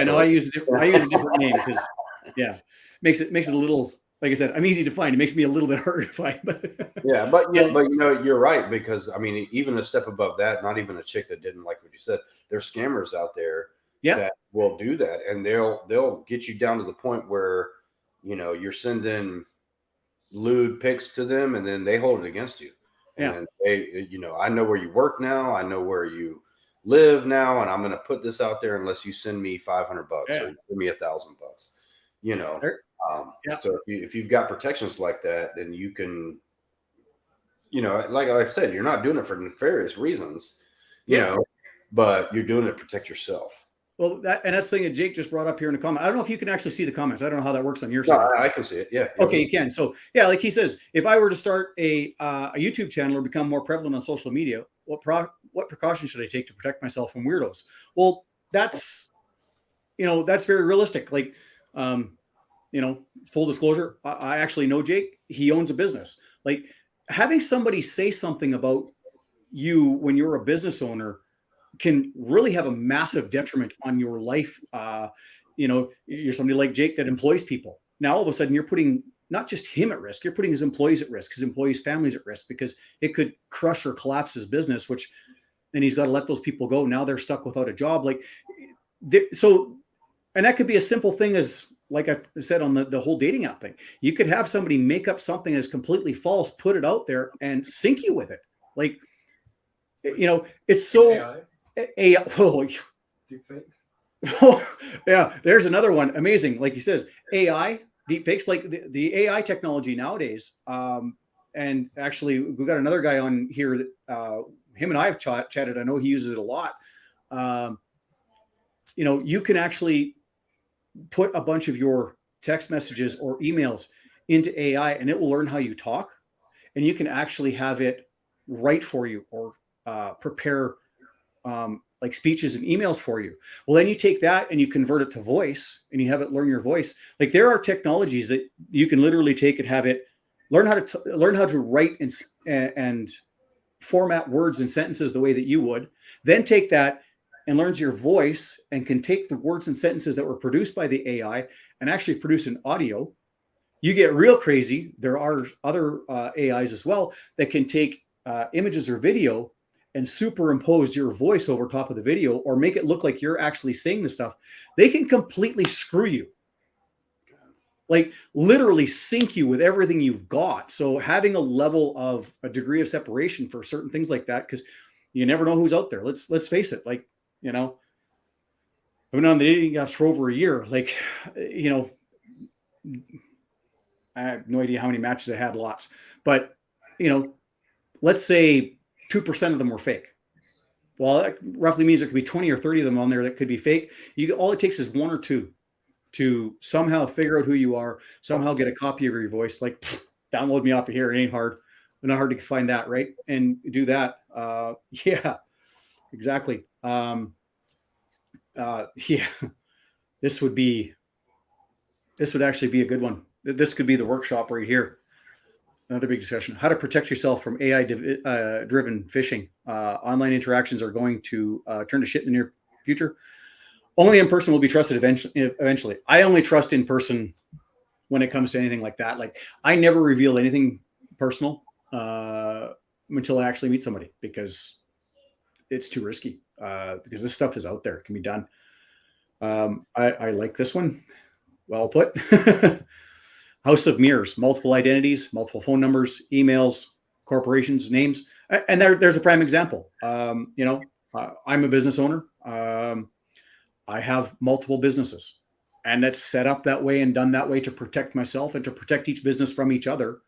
No, I use a different name because makes it a little, like I said, I'm easy to find. It makes me a little bit harder to find. But but you're right, because I mean, even a step above that, not even a chick that didn't like what you said. There's scammers out there that will do that, and they'll get you down to the point where you're sending lewd pics to them, and then they hold it against you. And they, I know where you work now, I know where you live now, and I'm going to put this out there unless you send me $500 or give me $1,000. So if you've got protections like that, then you can, like I said, you're not doing it for nefarious reasons, but you're doing it to protect yourself. Well, that's the thing that Jake just brought up here in the comment. I don't know if you can actually see the comments. I don't know how that works on your side. I can see it. Yeah. Okay, you can. So like he says, if I were to start a YouTube channel or become more prevalent on social media, what precautions should I take to protect myself from weirdos? Well, that's very realistic. Like, full disclosure, I actually know Jake. He owns a business. Like, having somebody say something about you when you're a business owner can really have a massive detriment on your life. You're somebody like Jake that employs people. now all of a sudden you're putting not just him at risk, you're putting his employees at risk, his employees' families at risk, because it could crush or collapse his business, which then he's got to let those people go. Now they're stuck without a job. Like, so, and that could be a simple thing as, like I said on the whole dating app thing, you could have somebody make up something that's completely false, put it out there and sink you with it. Like, it's so AI. Oh, Deepfakes. oh, yeah, there's another one. Amazing. Like he says, AI, deepfakes, like the AI technology nowadays. And actually, we've got another guy on here that him and I have chatted. I know he uses it a lot. You can actually put a bunch of your text messages or emails into AI, and it will learn how you talk, and you can actually have it write for you or prepare like speeches and emails for you. Well, then you take that and you convert it to voice, and you have it learn your voice. Like, there are technologies that you can literally take and have it learn how to write and format words and sentences the way that you would. Then take that and learns your voice and can take the words and sentences that were produced by the AI and actually produce an audio. You get real crazy. There are other AIs as well that can take images or video and superimpose your voice over top of the video, or make it look like you're actually saying the stuff. They can completely screw you, like literally sink you with everything you've got. So having a degree of separation for certain things like that, because you never know who's out there. Let's face it. Like, I've been on the dating apps for over a year. Like, I have no idea how many matches I had, lots, but let's say 2% of them were fake. Well, that roughly means there could be 20 or 30 of them on there that could be fake. All it takes is one or two to somehow figure out who you are, somehow get a copy of your voice. Like, download me off of here. It ain't hard. It's not hard to find that, right? And do that. Yeah, exactly. Yeah, this would actually be a good one. This could be the workshop right here. Another big discussion: how to protect yourself from AI driven phishing. Online interactions are going to turn to shit in the near future. Only in person will be trusted eventually. I only trust in person when it comes to anything like that. Like, I never reveal anything personal until I actually meet somebody, because it's too risky. Because this stuff is out there, it can be done. I like this one. Well put. House of Mirrors: multiple identities, multiple phone numbers, emails, corporations, names. And there's a prime example. I'm a business owner. I have multiple businesses, and that's set up that way and done that way to protect myself and to protect each business from each other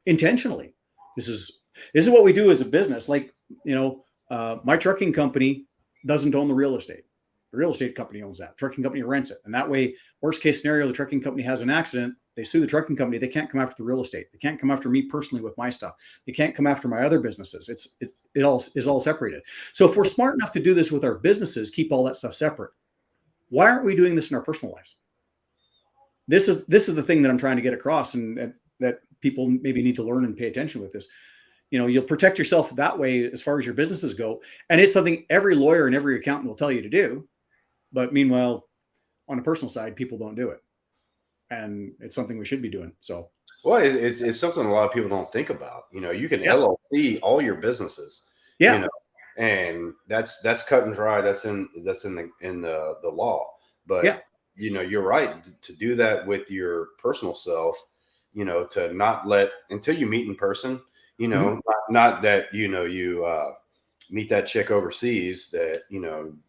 intentionally. This is what we do as a business. Like, my trucking company doesn't own the real estate. The real estate company owns that. Trucking company rents it. And that way, worst case scenario, the trucking company has an accident. They sue the trucking company. They can't come after the real estate. They can't come after me personally with my stuff. They can't come after my other businesses. It all is all separated. So if we're smart enough to do this with our businesses, keep all that stuff separate, why aren't we doing this in our personal lives? This is the thing that I'm trying to get across, and that people maybe need to learn and pay attention with this. You'll protect yourself that way as far as your businesses go. And it's something every lawyer and every accountant will tell you to do. But meanwhile, on a personal side, people don't do it. And it's something we should be doing. So, well, it's something a lot of people don't think about. You can LLC all your businesses. Yeah. And that's cut and dry. That's in the law. But yeah, you're right to do that with your personal self. To not let until you meet in person. Not that you meet that chick overseas that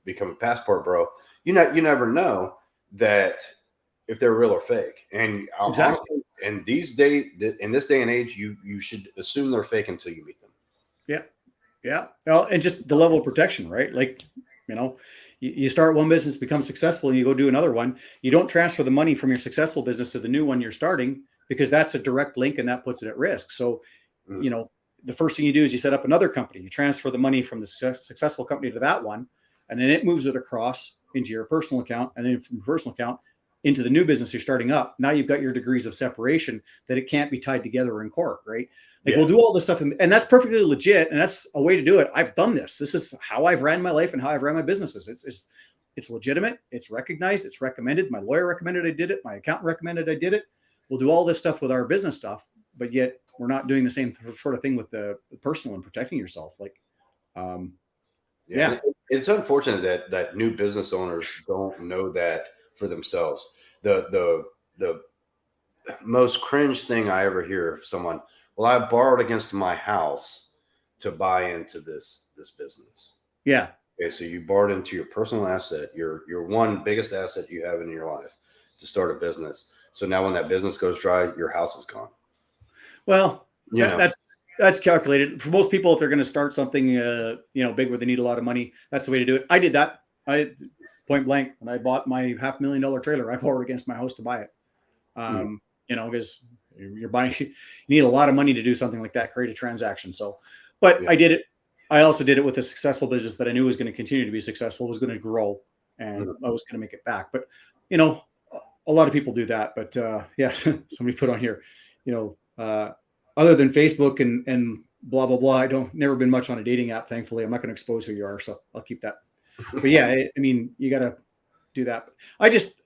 become a passport bro. You never know that if they're real or fake. And exactly. Honestly, in this day and age, you should assume they're fake until you meet them. Yeah. Yeah. Well, and just the level of protection, right? Like, you start one business, become successful, and you go do another one. You don't transfer the money from your successful business to the new one you're starting, because that's a direct link and that puts it at risk. So, the first thing you do is you set up another company. You transfer the money from the successful company to that one, and then it moves it across into your personal account, and then from your personal account into the new business you're starting up. Now you've got your degrees of separation that it can't be tied together in court, right? Like, we'll do all this stuff, and that's perfectly legit, and that's a way to do it. I've done this. This is how I've ran my life and how I've ran my businesses. It's legitimate. It's recognized. It's recommended. My lawyer recommended I did it. My accountant recommended I did it. we'll do all this stuff with our business stuff, but yet we're not doing the same sort of thing with the personal and protecting yourself. Like, yeah. It's unfortunate that new business owners don't know that for themselves. The most cringe thing I ever hear of someone, well, I borrowed against my house to buy into this business. Yeah. Okay, so you borrowed into your personal asset, your one biggest asset you have in your life to start a business. So now when that business goes dry, your house is gone. Well, that's calculated for most people. If they're going to start something, big where they need a lot of money, that's the way to do it. I did that. I point blank when I bought my $500,000 trailer, I borrowed against my house to buy it. Because you're buying, you need a lot of money to do something like that, create a transaction. So, but I did it. I also did it with a successful business that I knew was going to continue to be successful, was going to grow, and I was going to make it back. But, a lot of people do that. But somebody put on here, other than Facebook and blah, blah, blah, I never been much on a dating app. Thankfully, I'm not going to expose who you are. So I'll keep that. But yeah, you got to do that. I just,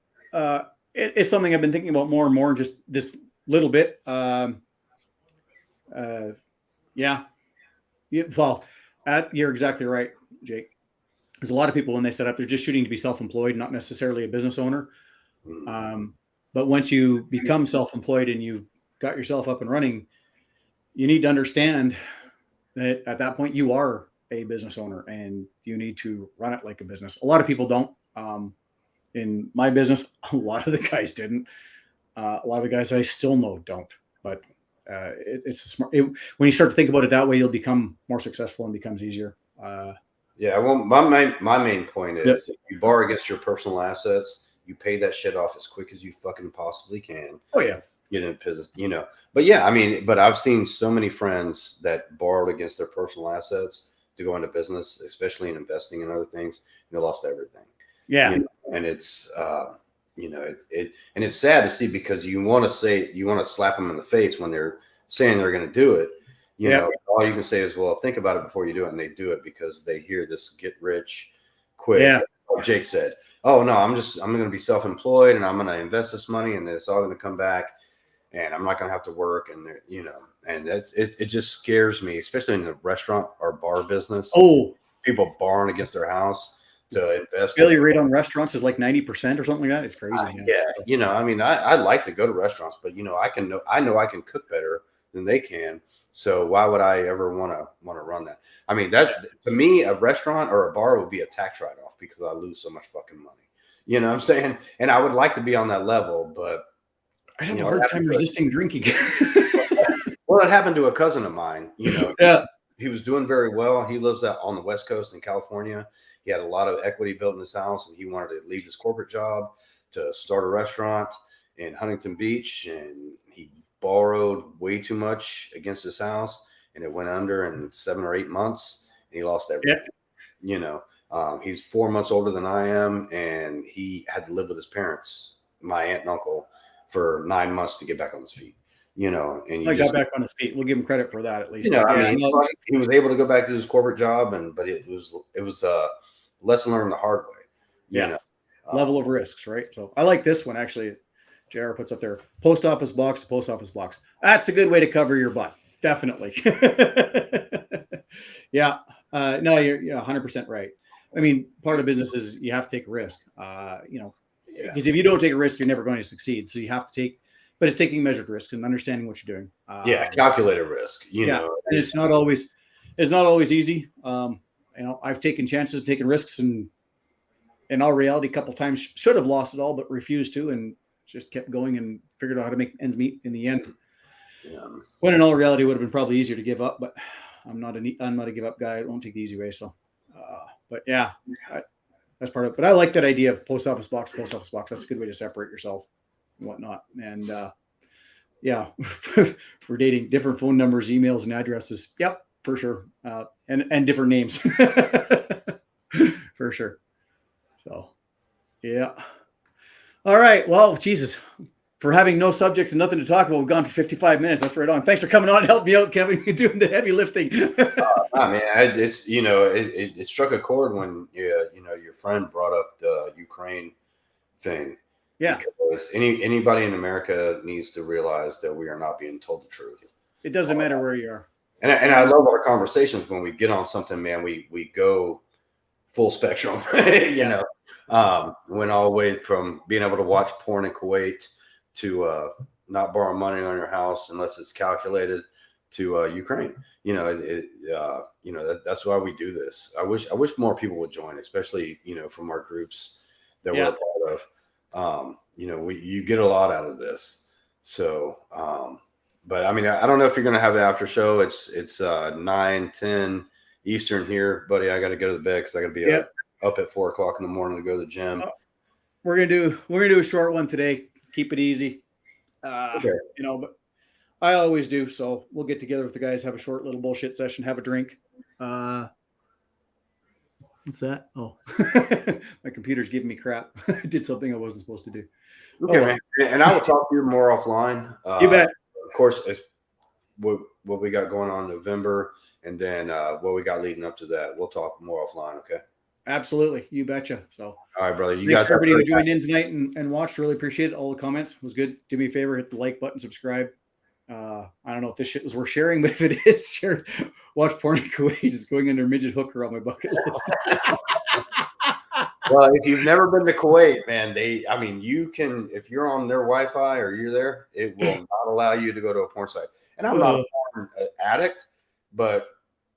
it's something I've been thinking about more and more, just this little bit. You're exactly right, Jake. There's a lot of people when they set up, they're just shooting to be self-employed, not necessarily a business owner. But once you become self-employed and you've got yourself up and running, you need to understand that at that point you are a business owner and you need to run it like a business. A lot of people don't. In my business, a lot of the guys didn't. A lot of the guys I still know don't. But it's a smart. When you start to think about it that way, you'll become more successful and becomes easier. Well, my main point is if you borrow against your personal assets, you pay that shit off as quick as you fucking possibly can. Oh yeah. Get in business, But yeah, but I've seen so many friends that borrowed against their personal assets to go into business, especially in investing and other things, and they lost everything. Yeah. And it's and it's sad to see because you want to slap them in the face when they're saying they're going to do it. All you can say is, well, think about it before you do it. And they do it because they hear this get rich quick. Yeah. Like Jake said, oh no, I'm going to be self-employed and I'm going to invest this money and then it's all going to come back and I'm not going to have to work. And and it just scares me, especially in the restaurant or bar business. Oh, people borrowing against their house to invest. Failure rate on restaurants is like 90% or something like that. It's crazy. I'd like to go to restaurants, but I know I can cook better than they can. So why would I ever want to run that? To me, a restaurant or a bar would be a tax write-off because I lose so much fucking money. You know what I'm saying? And I would like to be on that level, but I have a hard time resisting drinking. Well, it happened to a cousin of mine. Yeah. He was doing very well. He lives out on the West Coast in California. He had a lot of equity built in his house, and he wanted to leave his corporate job to start a restaurant in Huntington Beach. And he borrowed way too much against his house, and it went under in 7 or 8 months, and he lost everything. Yeah. He's 4 months older than I am, and he had to live with his parents, my aunt and uncle, for 9 months to get back on his feet. And I got back on his feet. We'll give him credit for that at least. He was able to go back to his corporate job, but it was a lesson learned the hard way. Level of risks, right? So I like this one actually. JR puts up there, post office box. That's a good way to cover your butt. Definitely. Yeah. No, you're 100% right. Part of business is you have to take a risk. Because if you don't take a risk, you're never going to succeed. So you have to but it's taking measured risks and understanding what you're doing. Calculated risk. And it's not always easy. I've taken chances, taken risks, and in all reality, a couple times should have lost it all, but refused to, and just kept going and figured out how to make ends meet in the end. Yeah. When in all reality, it would have been probably easier to give up, but I'm not a give up guy. I won't take the easy way. So, but yeah, that's part of it. But I like that idea of post office box. That's a good way to separate yourself and whatnot. And for dating, different phone numbers, emails, and addresses. Yep, for sure. And different names for sure. So, yeah. All right. Well, Jesus, for having no subject and nothing to talk about, we've gone for 55 minutes. That's right on. Thanks for coming on and helping me out, Kevin. You're doing the heavy lifting. It struck a chord when your friend brought up the Ukraine thing. Yeah. Because anybody in America needs to realize that we are not being told the truth. It doesn't matter where you are. And I love our conversations when we get on something, man. We go full spectrum, you know. Went all the way from being able to watch porn in Kuwait to not borrow money on your house unless it's calculated to Ukraine. You know, you know that's why we do this. I wish more people would join, especially from our groups that we're a part of. You know, you get a lot out of this. So, but I mean, I don't know if you're going to have an after show. It's 9:10 Eastern here, buddy. I got to go to the bed because I got to be up at 4 o'clock in the morning to go to the gym. We're gonna do a short one today. Keep it easy. Okay. You know, but I always do. So we'll get together with the guys, have a short little bullshit session, have a drink. What's that? Oh, my computer's giving me crap. I did something I wasn't supposed to do. Okay, man. And I will talk to you more offline. You bet. Of course, what we got going on in November, and then what we got leading up to that. We'll talk more offline. Okay. Absolutely. You betcha. So, all right, brother. You thanks guys, for everybody who joined in tonight and watched. Really appreciate it. All the comments. It was good. Do me a favor, hit the like button, subscribe. I don't know if this shit was worth sharing, but if it is, share. Watch porn in Kuwait is going under midget hooker on my bucket list. Well, if you've never been to Kuwait, man, you can, if you're on their Wi-Fi or you're there, it will not allow you to go to a porn site. And I'm not a porn addict, but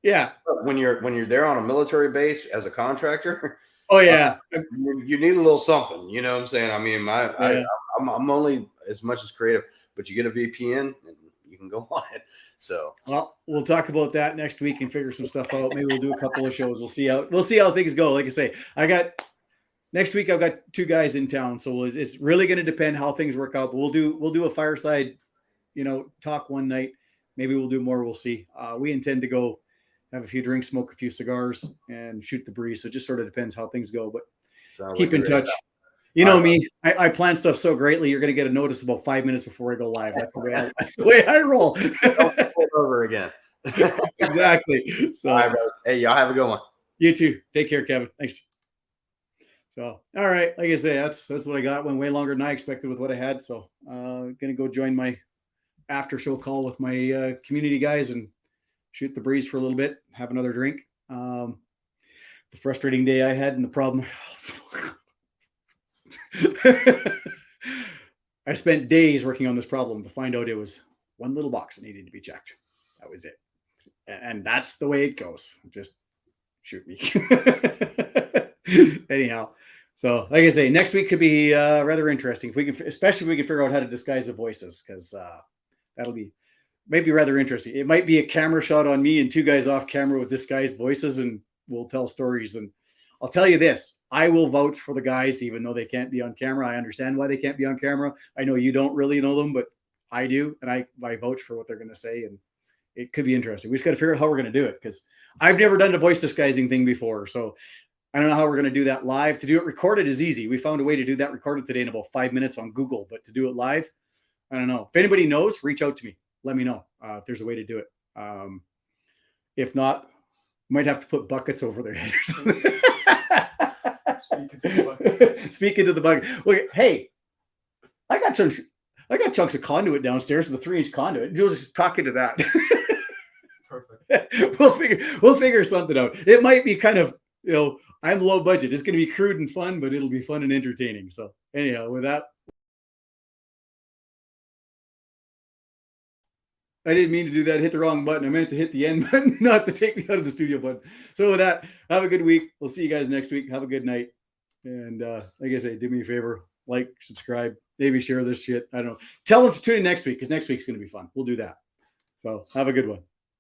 yeah, when you're there on a military base as a contractor, oh yeah, you need a little something. You know what I'm saying? I mean, I'm only as much as creative, but you get a VPN and you can go on it. So, well, we'll talk about that next week and figure some stuff out. Maybe we'll do a couple of shows. We'll see how things go. Like I say, next week I've got 2 guys in town, so it's really going to depend how things work out. But we'll do a fireside, talk one night. Maybe we'll do more. We'll see. We intend to go have a few drinks, smoke a few cigars, and shoot the breeze. So it just sort of depends how things go. But keep in touch. You know me, I plan stuff so greatly. You're going to get a notice about 5 minutes before I go live. That's the way I roll. Don't pull over again. Exactly. So, all right, brother. Hey, y'all have a good one. You too. Take care, Kevin. Thanks. So, all right. Like I say, that's what I got. Went way longer than I expected with what I had. So, going to go join my after show call with my community guys and shoot the breeze for a little bit, have another drink. The frustrating day I had and the problem. I spent days working on this problem to find out it was one little box that needed to be checked. That was it. And that's the way it goes. Just shoot me. Anyhow. So like I say, next week could be rather interesting. Especially if we can figure out how to disguise the voices, because that'll be maybe rather interesting. It might be a camera shot on me and 2 guys off camera with disguised voices, and we'll tell stories. And I'll tell you this, I will vouch for the guys, even though they can't be on camera. I understand why they can't be on camera. I know you don't really know them, but I do. And I vouch for what they're going to say. And it could be interesting. We just got to figure out how we're going to do it, because I've never done the voice disguising thing before. So I don't know how we're going to do that live. To do it recorded is easy. We found a way to do that recorded today in about 5 minutes on Google, but to do it live, I don't know. If anybody knows, reach out to me. Let me know if there's a way to do it. If not, might have to put buckets over their head or something. Speak into the bucket. Look, hey, I got chunks of conduit downstairs, the 3-inch conduit. You'll just talk into that. Perfect. We'll figure something out. It might be kind of, I'm low budget. It's going to be crude and fun, but it'll be fun and entertaining. So anyhow, with that, I didn't mean to do that. Hit the wrong button. I meant to hit the end button, not to take me out of the studio button. So with that, have a good week. We'll see you guys next week. Have a good night. And like I say, do me a favor, like, subscribe, maybe share this shit. I don't know. Tell them to tune in next week, because next week's going to be fun. We'll do that. So have a good one.